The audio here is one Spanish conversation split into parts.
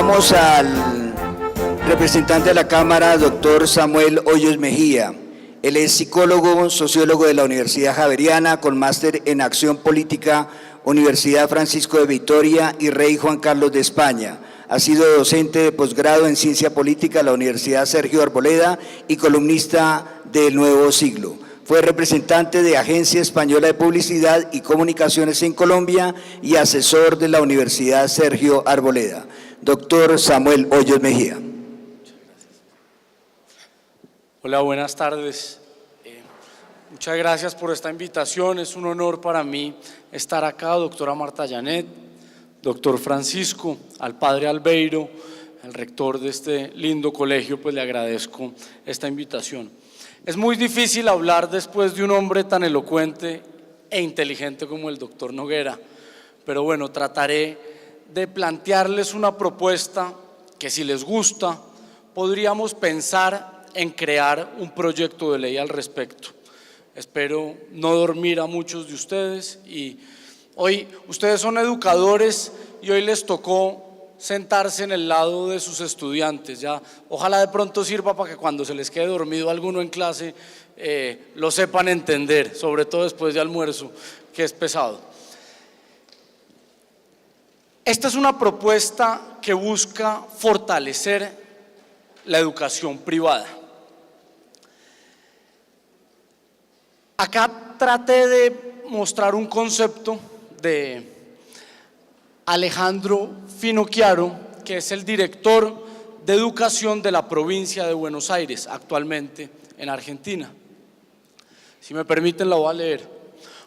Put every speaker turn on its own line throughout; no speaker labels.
Invitamos al representante de la Cámara, doctor Samuel Hoyos Mejía. Él es psicólogo, sociólogo de la Universidad Javeriana, con máster en Acción Política, Universidad Francisco de Vitoria y Rey Juan Carlos de España. Ha sido docente de posgrado en Ciencia Política de la Universidad Sergio Arboleda y columnista del Nuevo Siglo. Fue representante de Agencia Española de Publicidad y Comunicaciones en Colombia y asesor de la Universidad Sergio Arboleda. Doctor Samuel Hoyos Mejía.
Hola, buenas tardes. Muchas gracias por esta invitación. Es un honor para mí estar acá, doctora Marta Janet, doctor Francisco, al padre Albeiro, el rector de este lindo colegio, pues le agradezco esta invitación. Es muy difícil hablar después de un hombre tan elocuente e inteligente como el doctor Noguera, pero bueno, trataré de plantearles una propuesta que, si les gusta, podríamos pensar en crear un proyecto de ley al respecto. Espero no dormir a muchos de ustedes y hoy ustedes son educadores y hoy les tocó sentarse en el lado de sus estudiantes. Ya, ojalá de pronto sirva para que cuando se les quede dormido alguno en clase lo sepan entender, sobre todo después de almuerzo, que es pesado. Esta es una propuesta que busca fortalecer la educación privada. Acá traté de mostrar un concepto de Alejandro Finocchiaro, que es el director de educación de la provincia de Buenos Aires, actualmente en Argentina. Si me permiten, la voy a leer.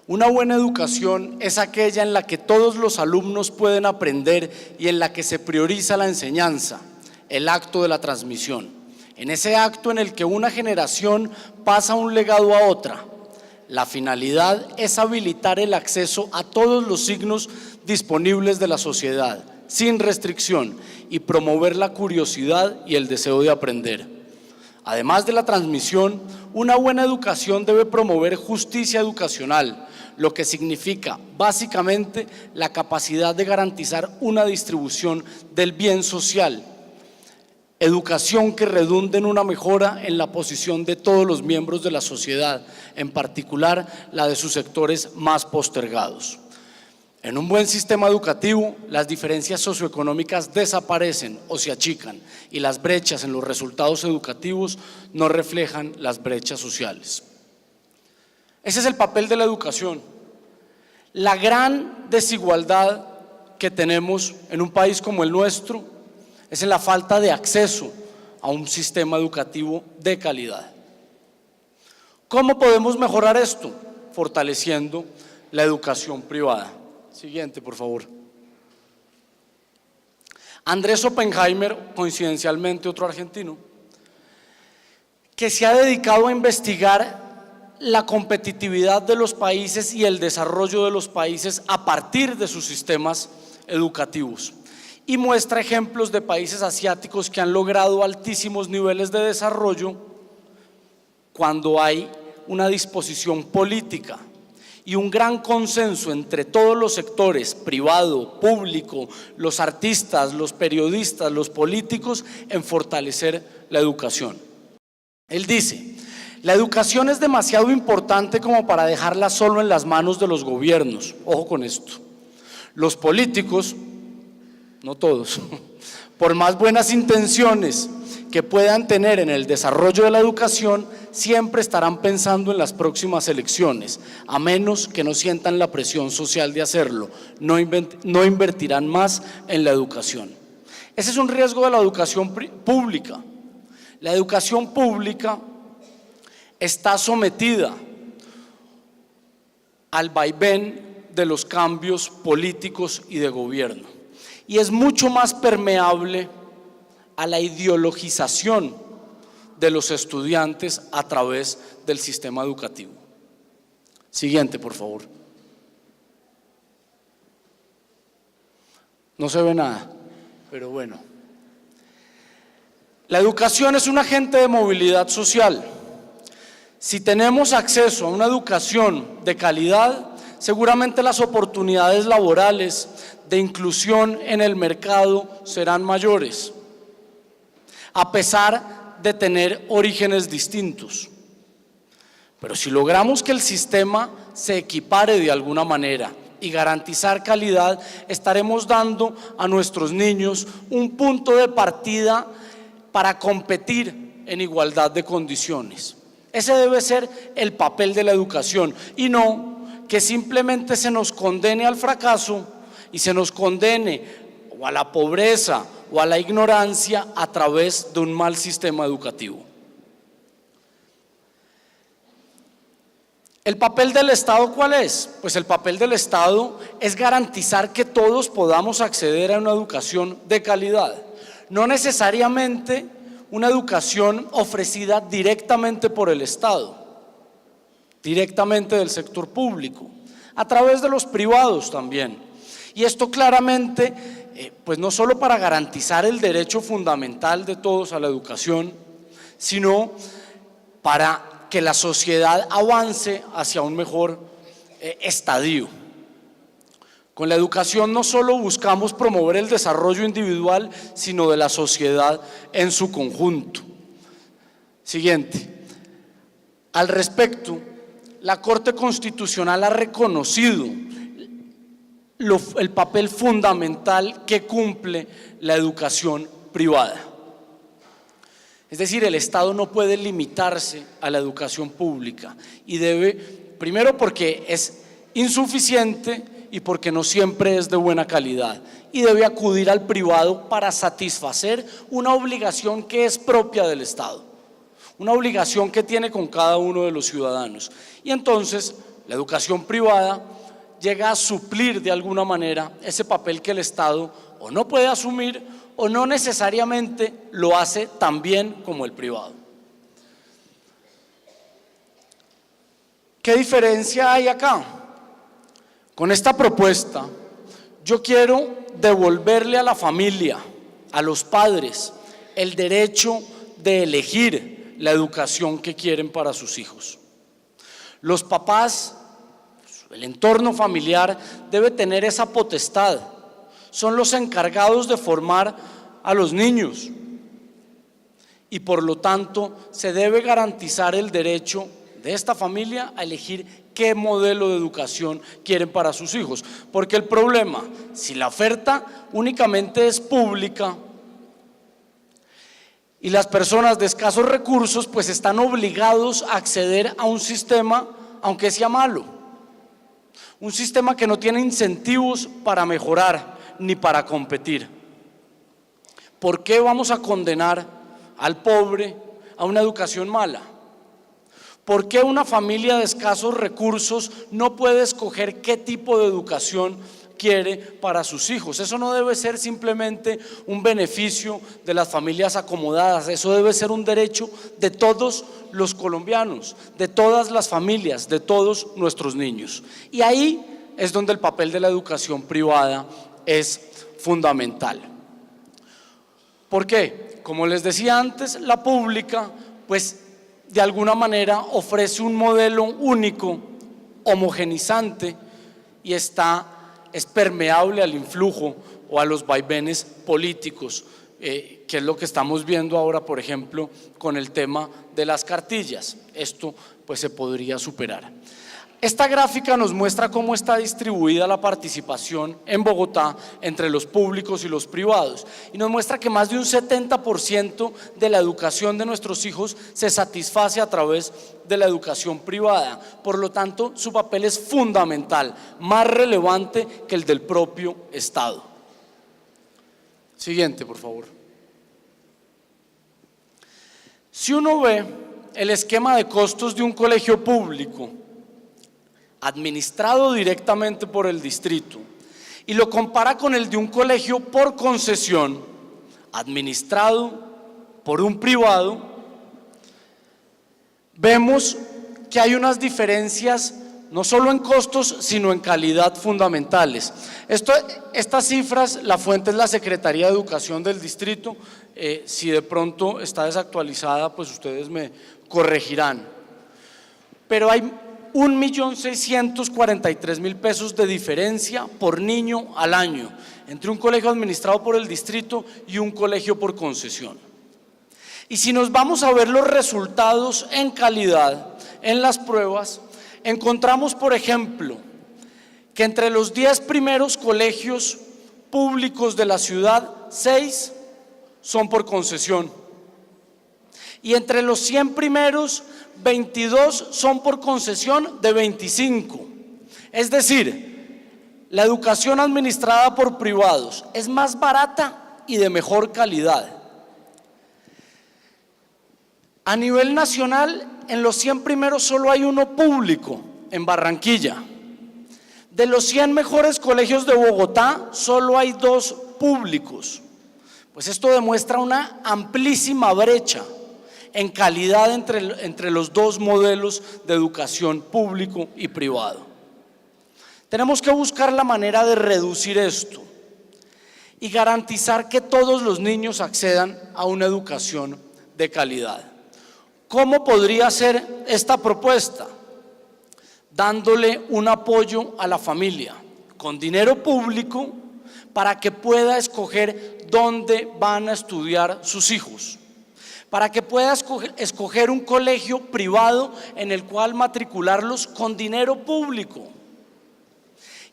Una buena educación es aquella en la que todos los alumnos pueden aprender y en la que se prioriza la enseñanza, el acto de la transmisión. En ese acto en el que una generación pasa un legado a otra. La finalidad es habilitar el acceso a todos los signos disponibles de la sociedad, sin restricción, y promover la curiosidad y el deseo de aprender. Además de la transmisión, una buena educación debe promover justicia educacional, lo que significa básicamente la capacidad de garantizar una distribución del bien social. Educación que redunde en una mejora en la posición de todos los miembros de la sociedad, en particular la de sus sectores más postergados. En un buen sistema educativo, las diferencias socioeconómicas desaparecen o se achican y las brechas en los resultados educativos no reflejan las brechas sociales. Ese es el papel de la educación. La gran desigualdad que tenemos en un país como el nuestro es en la falta de acceso a un sistema educativo de calidad. ¿Cómo podemos mejorar esto? Fortaleciendo la educación privada. Siguiente, por favor. Andrés Oppenheimer, coincidencialmente otro argentino, que se ha dedicado a investigar la competitividad de los países y el desarrollo de los países a partir de sus sistemas educativos. Y muestra ejemplos de países asiáticos que han logrado altísimos niveles de desarrollo cuando hay una disposición política y un gran consenso entre todos los sectores, privado, público, los artistas, los periodistas, los políticos, en fortalecer la educación. Él dice: la educación es demasiado importante como para dejarla solo en las manos de los gobiernos. Ojo con esto. Los políticos, no todos, por más buenas intenciones que puedan tener en el desarrollo de la educación, siempre estarán pensando en las próximas elecciones, a menos que no sientan la presión social de hacerlo, no invertirán más en la educación. Ese es un riesgo de la educación pública. La educación pública está sometida al vaivén de los cambios políticos y de gobierno. Y es mucho más permeable a la ideologización de los estudiantes a través del sistema educativo. Siguiente, por favor. No se ve nada, pero bueno. La educación es un agente de movilidad social. Si tenemos acceso a una educación de calidad, seguramente las oportunidades laborales de inclusión en el mercado serán mayores, a pesar de tener orígenes distintos. Pero si logramos que el sistema se equipare de alguna manera y garantizar calidad, estaremos dando a nuestros niños un punto de partida para competir en igualdad de condiciones. Ese debe ser el papel de la educación y no que simplemente se nos condene al fracaso y se nos condene o a la pobreza o a la ignorancia a través de un mal sistema educativo. ¿El papel del Estado cuál es? Pues el papel del Estado es garantizar que todos podamos acceder a una educación de calidad, no necesariamente una educación ofrecida directamente por el Estado, directamente del sector público, a través de los privados también. Y esto claramente, pues no solo para garantizar el derecho fundamental de todos a la educación, sino para que la sociedad avance hacia un mejor estadio. Con la educación no solo buscamos promover el desarrollo individual, sino de la sociedad en su conjunto. Siguiente. Al respecto, la Corte Constitucional ha reconocido el papel fundamental que cumple la educación privada. Es decir, el Estado no puede limitarse a la educación pública y debe, primero porque es insuficiente y porque no siempre es de buena calidad, y debe acudir al privado para satisfacer una obligación que es propia del Estado, una obligación que tiene con cada uno de los ciudadanos. Y entonces la educación privada llega a suplir de alguna manera ese papel que el Estado o no puede asumir o no necesariamente lo hace tan bien como el privado. ¿Qué diferencia hay acá? Con esta propuesta, yo quiero devolverle a la familia, a los padres, el derecho de elegir la educación que quieren para sus hijos. Los papás, el entorno familiar debe tener esa potestad. Son los encargados de formar a los niños y por lo tanto se debe garantizar el derecho de esta familia a elegir qué modelo de educación quieren para sus hijos, porque el problema, si la oferta únicamente es pública y las personas de escasos recursos pues están obligados a acceder a un sistema aunque sea malo, un sistema que no tiene incentivos para mejorar ni para competir. ¿Por qué vamos a condenar al pobre a una educación mala? ¿Por qué una familia de escasos recursos no puede escoger qué tipo de educación quiere para sus hijos? Eso no debe ser simplemente un beneficio de las familias acomodadas, eso debe ser un derecho de todos los colombianos, de todas las familias, de todos nuestros niños. Y ahí es donde el papel de la educación privada es fundamental. ¿Por qué? Como les decía antes, la pública, pues de alguna manera ofrece un modelo único, homogenizante y es permeable al influjo o a los vaivenes políticos, que es lo que estamos viendo ahora, por ejemplo, con el tema de las cartillas. Esto pues se podría superar. Esta gráfica nos muestra cómo está distribuida la participación en Bogotá entre los públicos y los privados y nos muestra que más de un 70% de la educación de nuestros hijos se satisface a través de la educación privada. Por lo tanto, su papel es fundamental, más relevante que el del propio Estado. Siguiente, por favor. Si uno ve el esquema de costos de un colegio público administrado directamente por el distrito y lo compara con el de un colegio por concesión administrado por un privado, vemos que hay unas diferencias no solo en costos sino en calidad fundamentales. Estas cifras, la fuente es la Secretaría de Educación del distrito, si de pronto está desactualizada pues ustedes me corregirán, pero hay 1.643.000 pesos de diferencia por niño al año entre un colegio administrado por el distrito y un colegio por concesión. Y si nos vamos a ver los resultados en calidad en las pruebas, encontramos, por ejemplo, que entre los 10 primeros colegios públicos de la ciudad, 6 son por concesión. Y entre los 100 primeros, 22 son por concesión de 25. Es decir, la educación administrada por privados es más barata y de mejor calidad. A nivel nacional, en los 100 primeros solo hay uno público, en Barranquilla. De los 100 mejores colegios de Bogotá, solo hay 2 públicos. Pues esto demuestra una amplísima brecha en calidad entre los dos modelos de educación público y privado. Tenemos que buscar la manera de reducir esto y garantizar que todos los niños accedan a una educación de calidad. ¿Cómo podría ser esta propuesta? Dándole un apoyo a la familia con dinero público para que pueda escoger dónde van a estudiar sus hijos, para que pueda escoger un colegio privado en el cual matricularlos con dinero público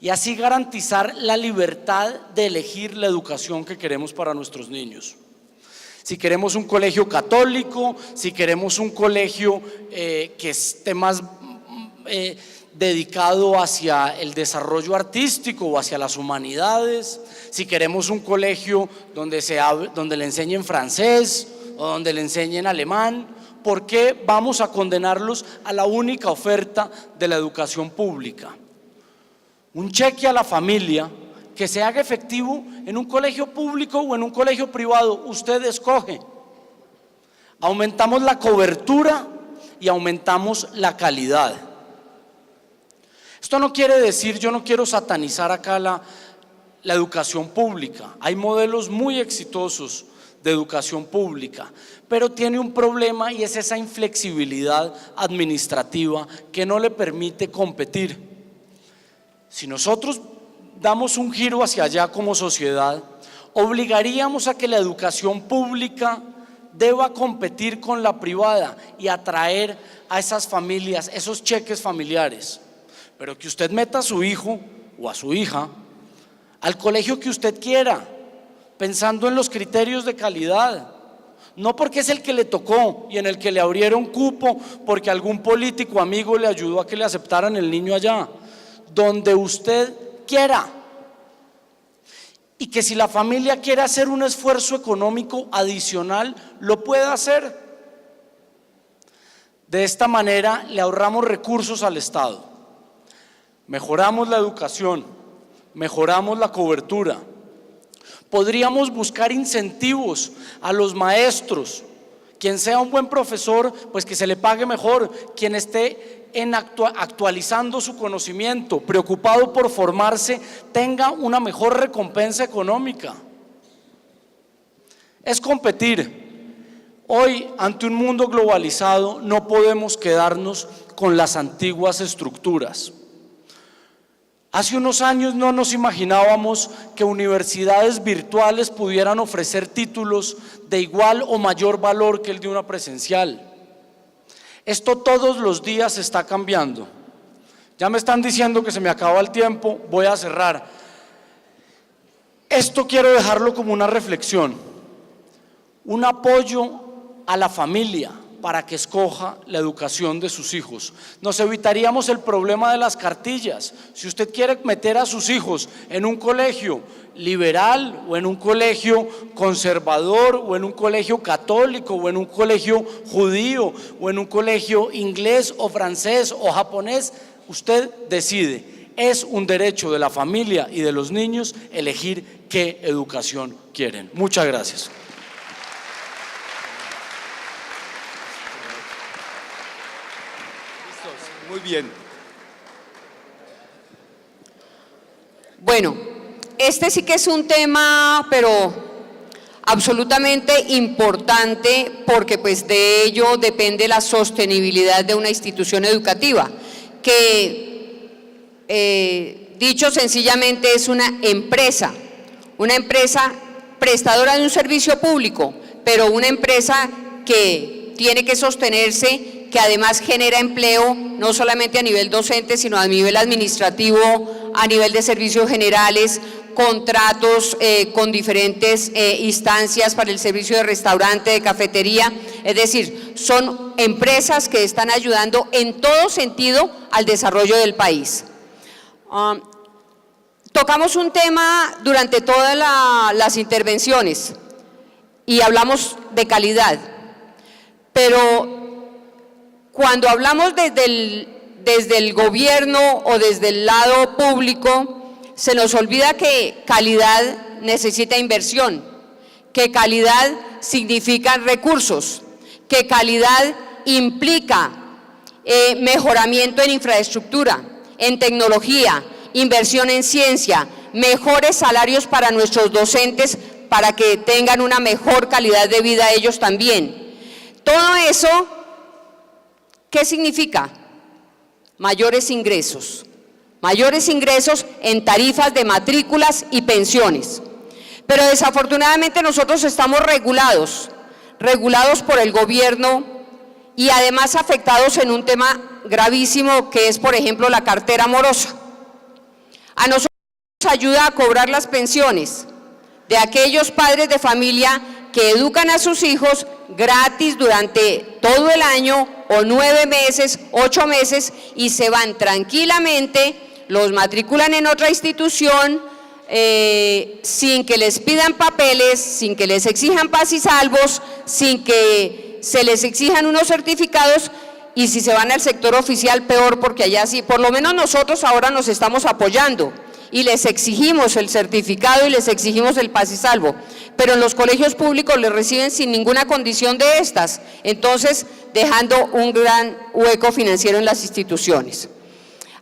y así garantizar la libertad de elegir la educación que queremos para nuestros niños. Si queremos un colegio católico, si queremos un colegio que esté más dedicado hacia el desarrollo artístico o hacia las humanidades, si queremos un colegio donde le enseñen francés o donde le enseñen alemán, ¿por qué vamos a condenarlos a la única oferta de la educación pública? Un cheque a la familia que se haga efectivo en un colegio público o en un colegio privado, usted escoge. Aumentamos la cobertura y aumentamos la calidad. Esto no quiere decir, yo no quiero satanizar acá la educación pública. Hay modelos muy exitosos de educación pública, pero tiene un problema y es esa inflexibilidad administrativa que no le permite competir. Si nosotros damos un giro hacia allá como sociedad, obligaríamos a que la educación pública deba competir con la privada y atraer a esas familias, esos cheques familiares. Pero que usted meta a su hijo o a su hija al colegio que usted quiera, pensando en los criterios de calidad, no porque es el que le tocó y en el que le abrieron cupo porque algún político amigo le ayudó a que le aceptaran el niño allá, donde usted quiera. Y que si la familia quiere hacer un esfuerzo económico adicional, lo puede hacer. De esta manera le ahorramos recursos al Estado, mejoramos la educación, mejoramos la cobertura. Podríamos buscar incentivos a los maestros. Quien sea un buen profesor, pues que se le pague mejor. Quien esté actualizando su conocimiento, preocupado por formarse, tenga una mejor recompensa económica. Es competir. Hoy, ante un mundo globalizado, no podemos quedarnos con las antiguas estructuras. Hace unos años no nos imaginábamos que universidades virtuales pudieran ofrecer títulos de igual o mayor valor que el de una presencial. Esto todos los días está cambiando. Ya me están diciendo que se me acaba el tiempo, voy a cerrar. Esto quiero dejarlo como una reflexión, un apoyo a la familia para que escoja la educación de sus hijos. Nos evitaríamos el problema de las cartillas. Si usted quiere meter a sus hijos en un colegio liberal o en un colegio conservador o en un colegio católico o en un colegio judío o en un colegio inglés o francés o japonés, usted decide. Es un derecho de la familia y de los niños elegir qué educación quieren. Muchas gracias.
Muy bien.
Bueno, este sí que es un tema, pero absolutamente importante, porque pues de ello depende la sostenibilidad de una institución educativa. que, dicho sencillamente, es una empresa prestadora de un servicio público, pero una empresa que tiene que sostenerse, que además genera empleo, no solamente a nivel docente, sino a nivel administrativo, a nivel de servicios generales, contratos con diferentes instancias para el servicio de restaurante, de cafetería, es decir, son empresas que están ayudando en todo sentido al desarrollo del país. Tocamos un tema durante todas las intervenciones y hablamos de calidad, pero cuando hablamos desde el gobierno o desde el lado público, se nos olvida que calidad necesita inversión, que calidad significa recursos, que calidad implica mejoramiento en infraestructura, en tecnología, inversión en ciencia, mejores salarios para nuestros docentes para que tengan una mejor calidad de vida ellos también. Todo eso, ¿qué significa? Mayores ingresos en tarifas de matrículas y pensiones. Pero desafortunadamente nosotros estamos regulados por el gobierno y además afectados en un tema gravísimo que es, por ejemplo, la cartera morosa. A nosotros nos ayuda a cobrar las pensiones de aquellos padres de familia que educan a sus hijos gratis durante todo el año o 9 meses, 8 meses y se van tranquilamente, los matriculan en otra institución sin que les pidan papeles, sin que les exijan paz y salvos, sin que se les exijan unos certificados, y si se van al sector oficial peor, porque allá sí, por lo menos nosotros ahora nos estamos apoyando y les exigimos el certificado y les exigimos el paz y salvo, pero en los colegios públicos les reciben sin ninguna condición de estas, entonces dejando un gran hueco financiero en las instituciones.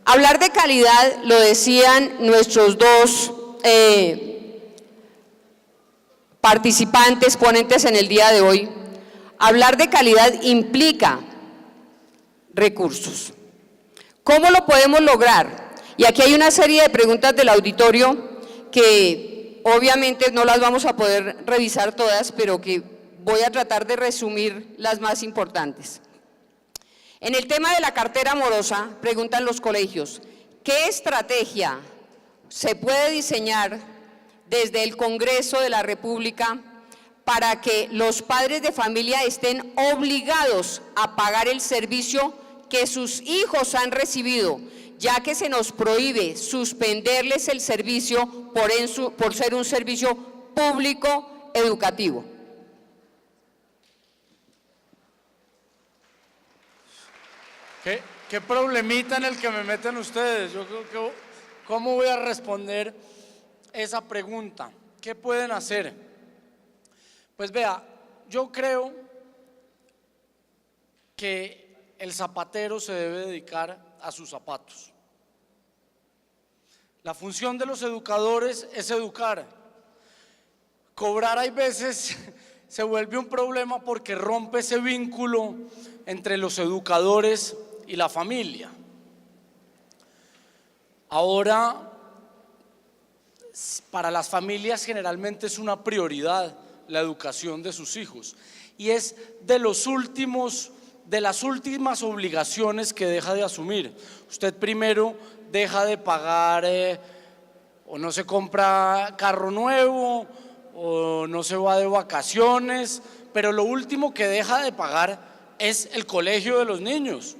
Hablar de calidad, lo decían nuestros dos participantes, ponentes en el día de hoy, hablar de calidad implica recursos. ¿Cómo lo podemos lograr? Y aquí hay una serie de preguntas del auditorio que obviamente no las vamos a poder revisar todas, pero que voy a tratar de resumir las más importantes. En el tema de la cartera morosa, preguntan los colegios, ¿qué estrategia se puede diseñar desde el Congreso de la República para que los padres de familia estén obligados a pagar el servicio que sus hijos han recibido, ya que se nos prohíbe suspenderles el servicio por ser un servicio público educativo?
¿Qué problemita en el que me meten ustedes? Yo creo que, ¿cómo voy a responder esa pregunta? ¿Qué pueden hacer? Pues vea, yo creo que el zapatero se debe dedicar a sus zapatos. La función de los educadores es educar. Cobrar hay veces se vuelve un problema porque rompe ese vínculo entre los educadores y la familia. Ahora, para las familias generalmente es una prioridad la educación de sus hijos y es de las últimas obligaciones que deja de asumir. Usted primero deja de pagar o no se compra carro nuevo o no se va de vacaciones, pero lo último que deja de pagar es el colegio de los niños.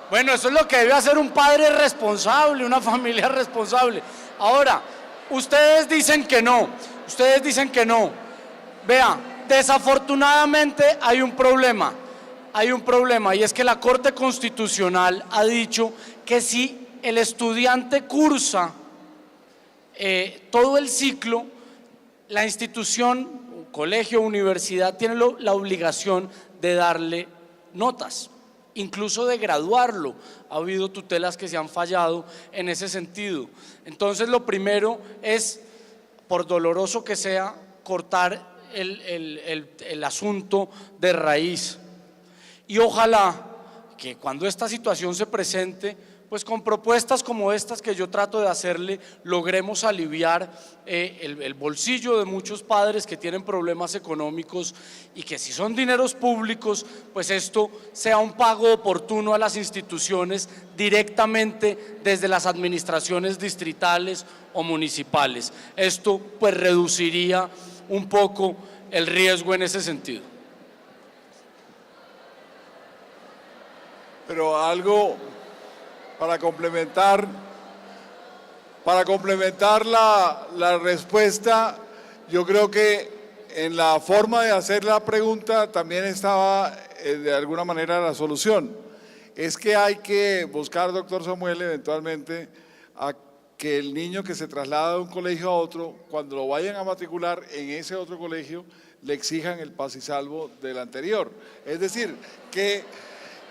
Bueno, eso es lo que debe hacer un padre responsable, una familia responsable. Ahora, ustedes dicen que no. Vea, desafortunadamente hay un problema y es que la Corte Constitucional ha dicho que si el estudiante cursa todo el ciclo, la institución, colegio, universidad, tiene la obligación de darle notas, incluso de graduarlo. Ha habido tutelas que se han fallado en ese sentido. Entonces, lo primero es, por doloroso que sea, cortar el asunto de raíz. Y ojalá que cuando esta situación se presente, pues con propuestas como estas que yo trato de hacerle, logremos aliviar el bolsillo de muchos padres que tienen problemas económicos y que si son dineros públicos, pues esto sea un pago oportuno a las instituciones directamente desde las administraciones distritales o municipales. Esto pues reduciría un poco el riesgo en ese sentido.
Pero algo para complementar la respuesta, yo creo que en la forma de hacer la pregunta también estaba de alguna manera la solución. Es que hay que buscar, doctor Samuel, eventualmente a que el niño que se traslada de un colegio a otro, cuando lo vayan a matricular en ese otro colegio, le exijan el paz y salvo del anterior. Es decir, que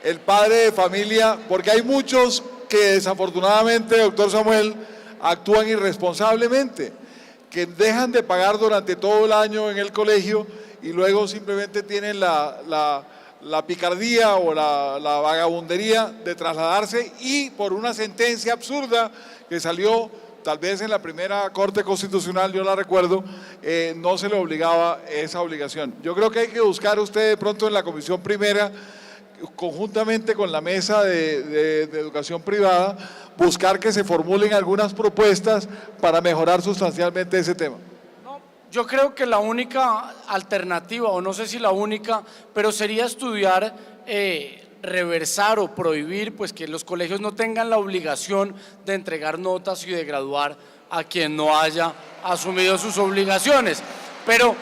el padre de familia, porque hay muchos que desafortunadamente, doctor Samuel, actúan irresponsablemente, que dejan de pagar durante todo el año en el colegio y luego simplemente tienen la picardía o la vagabundería de trasladarse y por una sentencia absurda que salió tal vez en la primera Corte Constitucional, yo la recuerdo, no se le obligaba esa obligación. Yo creo que hay que buscar usted de pronto en la Comisión Primera, conjuntamente con la mesa de educación privada, buscar que se formulen algunas propuestas para mejorar sustancialmente ese tema.
Yo creo que la única alternativa, o no sé si la única, pero sería estudiar, reversar o prohibir pues que los colegios no tengan la obligación de entregar notas y de graduar a quien no haya asumido sus obligaciones. Pero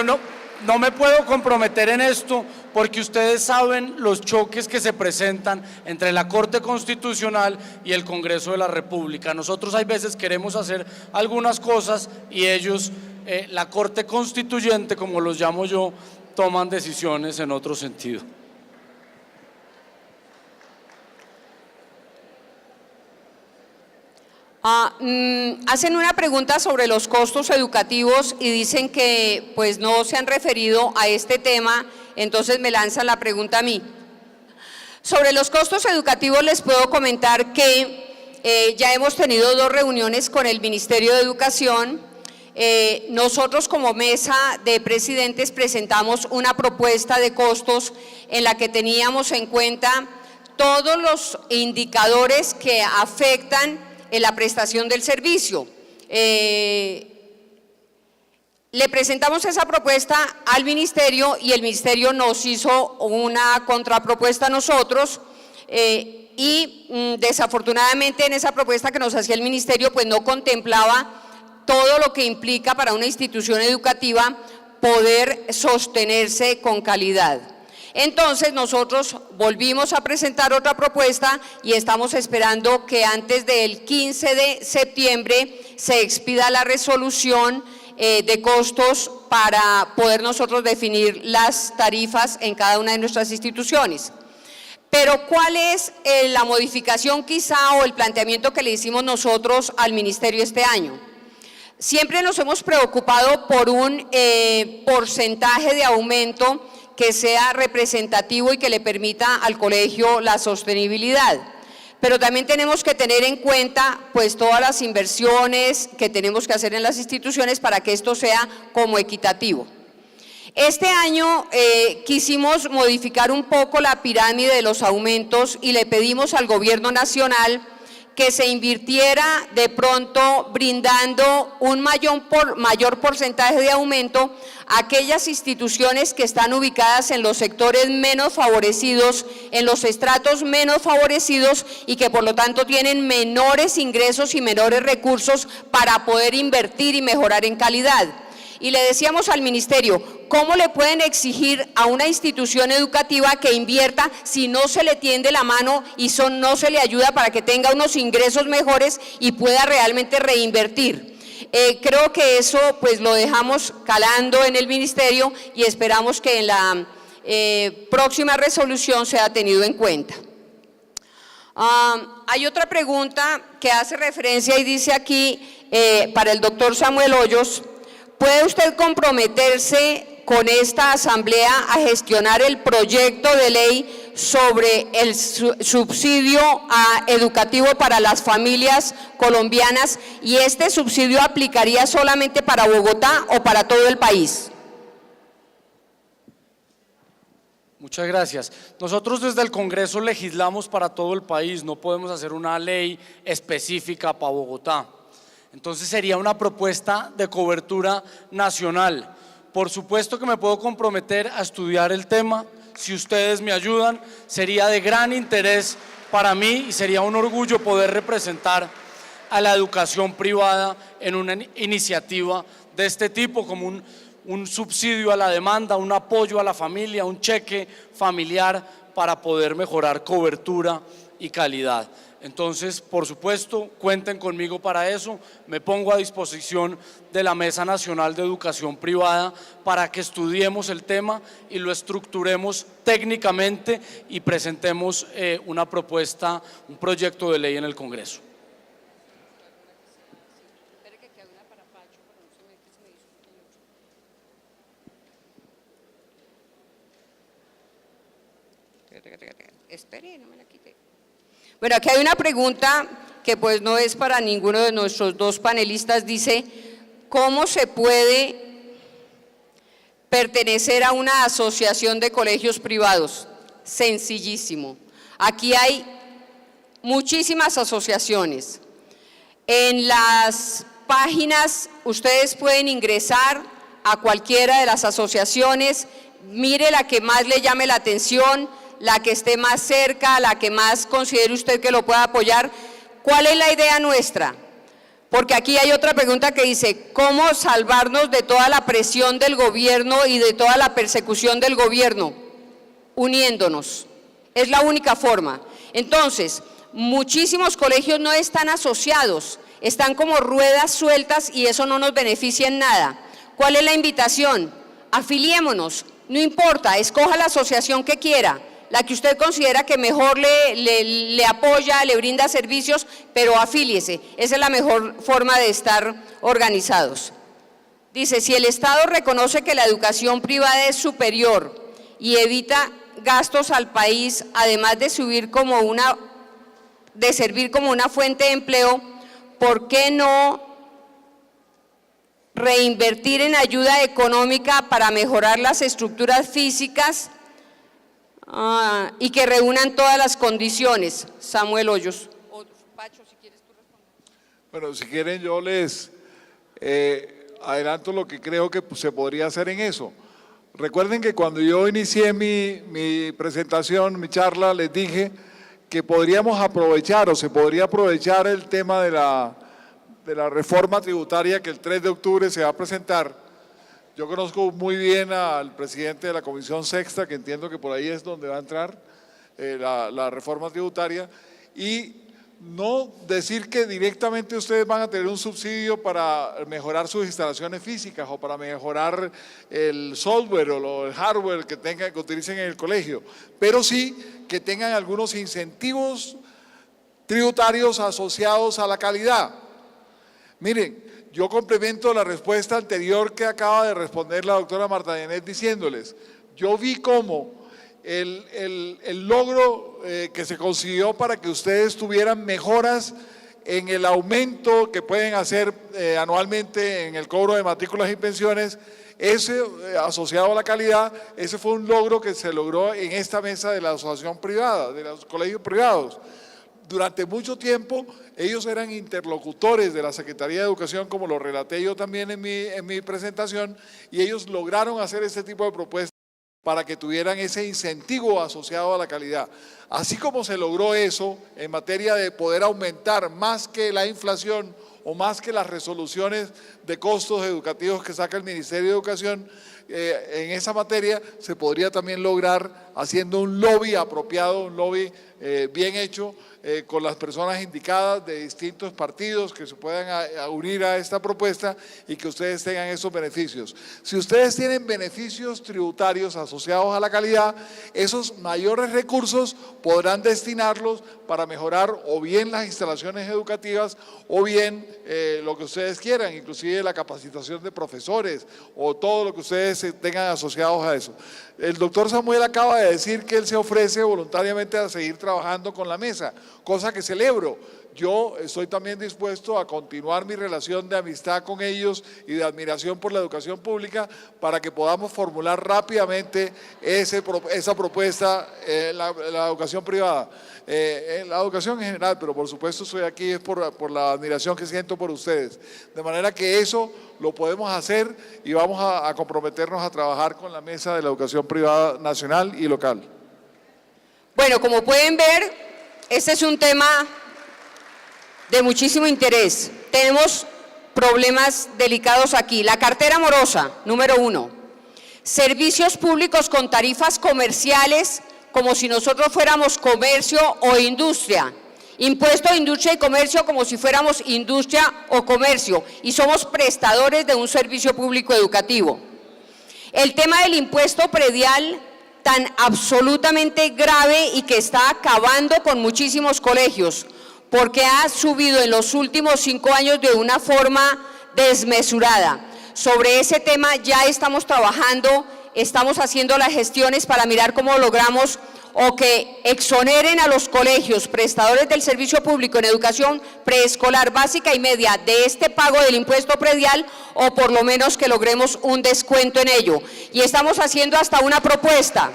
no me puedo comprometer en esto porque ustedes saben los choques que se presentan entre la Corte Constitucional y el Congreso de la República. Nosotros hay veces queremos hacer algunas cosas y ellos, la Corte Constituyente, como los llamo yo, toman decisiones en otro sentido.
Hacen una pregunta sobre los costos educativos y dicen que pues no se han referido a este tema, entonces me lanzan la pregunta a mí. Sobre los costos educativos les puedo comentar que ya hemos tenido 2 reuniones con el Ministerio de Educación. Nosotros como mesa de presidentes presentamos una propuesta de costos en la que teníamos en cuenta todos los indicadores que afectan en la prestación del servicio. Le presentamos esa propuesta al Ministerio y el Ministerio nos hizo una contrapropuesta a nosotros y desafortunadamente en esa propuesta que nos hacía el Ministerio pues no contemplaba todo lo que implica para una institución educativa poder sostenerse con calidad. Entonces nosotros volvimos a presentar otra propuesta y estamos esperando que antes del 15 de septiembre se expida la resolución de costos para poder nosotros definir las tarifas en cada una de nuestras instituciones. Pero ¿cuál es la modificación quizá o el planteamiento que le hicimos nosotros al Ministerio este año? Siempre nos hemos preocupado por un porcentaje de aumento que sea representativo y que le permita al colegio la sostenibilidad. Pero también tenemos que tener en cuenta pues todas las inversiones que tenemos que hacer en las instituciones para que esto sea como equitativo. Este año quisimos modificar un poco la pirámide de los aumentos y le pedimos al Gobierno Nacional que se invirtiera de pronto brindando un mayor porcentaje de aumento a aquellas instituciones que están ubicadas en los sectores menos favorecidos, en los estratos menos favorecidos y que por lo tanto tienen menores ingresos y menores recursos para poder invertir y mejorar en calidad. Y le decíamos al Ministerio, ¿cómo le pueden exigir a una institución educativa que invierta si no se le tiende la mano y no se le ayuda para que tenga unos ingresos mejores y pueda realmente reinvertir? Creo que eso pues lo dejamos calando en el Ministerio y esperamos que en la próxima resolución sea tenido en cuenta. Hay otra pregunta que hace referencia y dice aquí para el doctor Samuel Hoyos: ¿puede usted comprometerse con esta asamblea a gestionar el proyecto de ley sobre el subsidio educativo para las familias colombianas, y este subsidio aplicaría solamente para Bogotá o para todo el país.
Muchas gracias. Nosotros desde el Congreso legislamos para todo el país, no podemos hacer una ley específica para Bogotá. Entonces sería una propuesta de cobertura nacional. Por supuesto que me puedo comprometer a estudiar el tema, si ustedes me ayudan, sería de gran interés para mí y sería un orgullo poder representar a la educación privada en una iniciativa de este tipo, como un subsidio a la demanda, un apoyo a la familia, un cheque familiar para poder mejorar cobertura y calidad. Entonces, por supuesto, cuenten conmigo para eso, me pongo a disposición de la Mesa Nacional de Educación Privada para que estudiemos el tema y lo estructuremos técnicamente y presentemos una propuesta, un proyecto de ley en el Congreso.
Espere, no me la quite. Bueno, aquí hay una pregunta que pues no es para ninguno de nuestros dos panelistas. Dice, ¿cómo se puede pertenecer a una asociación de colegios privados? Sencillísimo. Aquí hay muchísimas asociaciones. En las páginas ustedes pueden ingresar a cualquiera de las asociaciones, mire la que más le llame la atención, la que esté más cerca, la que más considere usted que lo pueda apoyar. ¿Cuál es la idea nuestra? Porque aquí hay otra pregunta que dice, ¿cómo salvarnos de toda la presión del gobierno y de toda la persecución del gobierno? Uniéndonos. Es la única forma. Entonces, muchísimos colegios no están asociados, están como ruedas sueltas y eso no nos beneficia en nada. ¿Cuál es la invitación? Afiliémonos, no importa, escoja la asociación que quiera, la que usted considera que mejor le apoya, le brinda servicios, pero afíliese. Esa es la mejor forma de estar organizados. Dice, si el Estado reconoce que la educación privada es superior y evita gastos al país, además de servir como una fuente de empleo, ¿por qué no reinvertir en ayuda económica para mejorar las estructuras físicas y que reúnan todas las condiciones? Samuel Hoyos. Pacho, si quieres tú responder.
Bueno, si quieren yo les adelanto lo que creo que se podría hacer en eso. Recuerden que cuando yo inicié mi presentación, mi charla, les dije que podríamos aprovechar o se podría aprovechar el tema de la reforma tributaria que el 3 de octubre se va a presentar. Yo conozco muy bien al presidente de la Comisión Sexta, que entiendo que por ahí es donde va a entrar la reforma tributaria, y no decir que directamente ustedes van a tener un subsidio para mejorar sus instalaciones físicas o para mejorar el software o el hardware que utilicen en el colegio, pero sí que tengan algunos incentivos tributarios asociados a la calidad. Miren, yo complemento la respuesta anterior que acaba de responder la doctora Marta Yanet diciéndoles, yo vi cómo el logro que se consiguió para que ustedes tuvieran mejoras en el aumento que pueden hacer anualmente en el cobro de matrículas y pensiones, ese asociado a la calidad, ese fue un logro que se logró en esta mesa de la asociación privada, de los colegios privados. Durante mucho tiempo ellos eran interlocutores de la Secretaría de Educación, como lo relaté yo también en mi presentación, y ellos lograron hacer este tipo de propuestas para que tuvieran ese incentivo asociado a la calidad. Así como se logró eso en materia de poder aumentar más que la inflación o más que las resoluciones de costos educativos que saca el Ministerio de Educación, en esa materia se podría también lograr haciendo un lobby apropiado, un lobby bien hecho, con las personas indicadas de distintos partidos que se puedan unir a esta propuesta y que ustedes tengan esos beneficios. Si ustedes tienen beneficios tributarios asociados a la calidad, esos mayores recursos podrán destinarlos para mejorar o bien las instalaciones educativas o bien lo que ustedes quieran, inclusive la capacitación de profesores o todo lo que ustedes ustedes tengan asociados a eso. El doctor Samuel acaba de decir que él se ofrece voluntariamente a seguir trabajando con la mesa, cosa que celebro. Yo estoy también dispuesto a continuar mi relación de amistad con ellos y de admiración por la educación pública para que podamos formular rápidamente esa propuesta en la educación privada, en la educación en general, pero por supuesto estoy aquí es por la admiración que siento por ustedes. De manera que eso lo podemos hacer y vamos a comprometernos a trabajar con la mesa de la educación privada nacional y local.
Bueno, como pueden ver, este es un tema de muchísimo interés. Tenemos problemas delicados aquí. La cartera morosa, número 1. Servicios públicos con tarifas comerciales, como si nosotros fuéramos comercio o industria. Impuesto de industria y comercio como si fuéramos industria o comercio y somos prestadores de un servicio público educativo. El tema del impuesto predial, tan absolutamente grave y que está acabando con muchísimos colegios, porque ha subido en los últimos 5 años de una forma desmesurada. Sobre ese tema ya estamos trabajando, estamos haciendo las gestiones para mirar cómo logramos o que exoneren a los colegios prestadores del servicio público en educación preescolar básica y media de este pago del impuesto predial, o por lo menos que logremos un descuento en ello. Y estamos haciendo hasta una propuesta,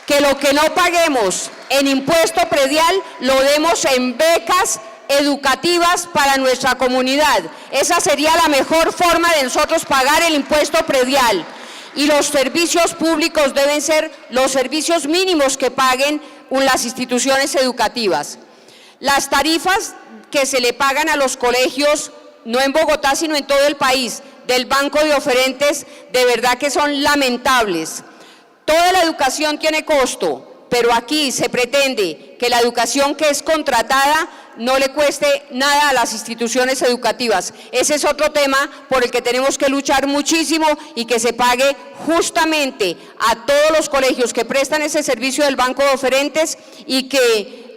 que lo que no paguemos en impuesto predial lo demos en becas educativas para nuestra comunidad. Esa sería la mejor forma de nosotros pagar el impuesto predial. Y los servicios públicos deben ser los servicios mínimos que paguen las instituciones educativas. Las tarifas que se le pagan a los colegios, no en Bogotá sino en todo el país, del Banco de Oferentes, de verdad que son lamentables. Toda la educación tiene costo, pero aquí se pretende que la educación que es contratada no le cueste nada a las instituciones educativas. Ese es otro tema por el que tenemos que luchar muchísimo y que se pague justamente a todos los colegios que prestan ese servicio del Banco de Oferentes y que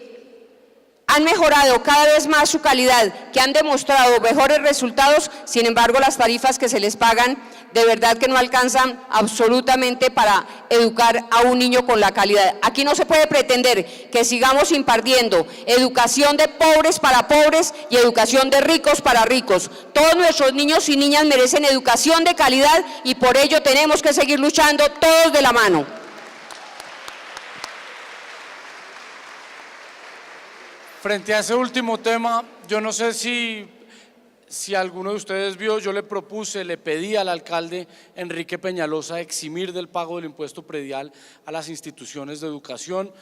han mejorado cada vez más su calidad, que han demostrado mejores resultados. Sin embargo, las tarifas que se les pagan de verdad que no alcanzan absolutamente para educar a un niño con la calidad. Aquí no se puede pretender que sigamos impartiendo educación de pobres para pobres y educación de ricos para ricos. Todos nuestros niños y niñas merecen educación de calidad y por ello tenemos que seguir luchando todos de la mano.
Frente a ese último tema, yo no sé si alguno de ustedes vio, yo le pedí al alcalde Enrique Peñalosa eximir del pago del impuesto predial a las instituciones de educación.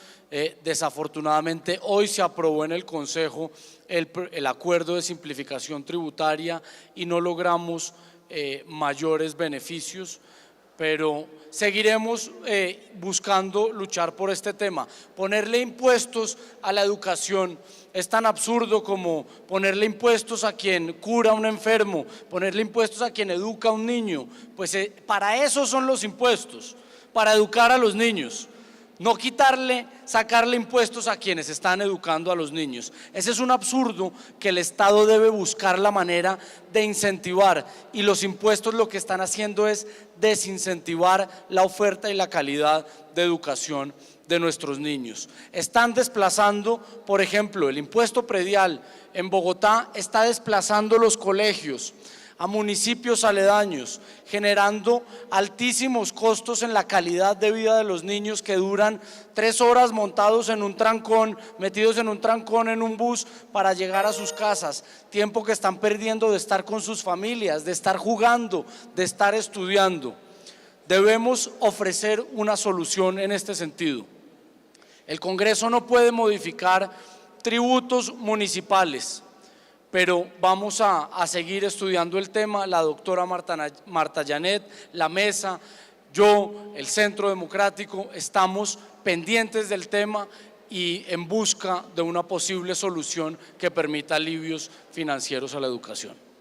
Desafortunadamente hoy se aprobó en el Consejo el acuerdo de simplificación tributaria y no logramos mayores beneficios, pero seguiremos buscando luchar por este tema. Ponerle impuestos a la educación es tan absurdo como ponerle impuestos a quien cura a un enfermo, ponerle impuestos a quien educa a un niño. Pues para eso son los impuestos, para educar a los niños. No sacarle impuestos a quienes están educando a los niños. Ese es un absurdo que el Estado debe buscar la manera de incentivar, y los impuestos lo que están haciendo es desincentivar la oferta y la calidad de educación de nuestros niños. Están desplazando, por ejemplo, el impuesto predial en Bogotá está desplazando los colegios a municipios aledaños, generando altísimos costos en la calidad de vida de los niños que duran 3 horas montados en un trancón, metidos en un trancón en un bus para llegar a sus casas, tiempo que están perdiendo de estar con sus familias, de estar jugando, de estar estudiando. Debemos ofrecer una solución en este sentido. El Congreso no puede modificar tributos municipales, pero vamos a seguir estudiando el tema. La doctora Marta Janet, la mesa, yo, el Centro Democrático, estamos pendientes del tema y en busca de una posible solución que permita alivios financieros a la educación.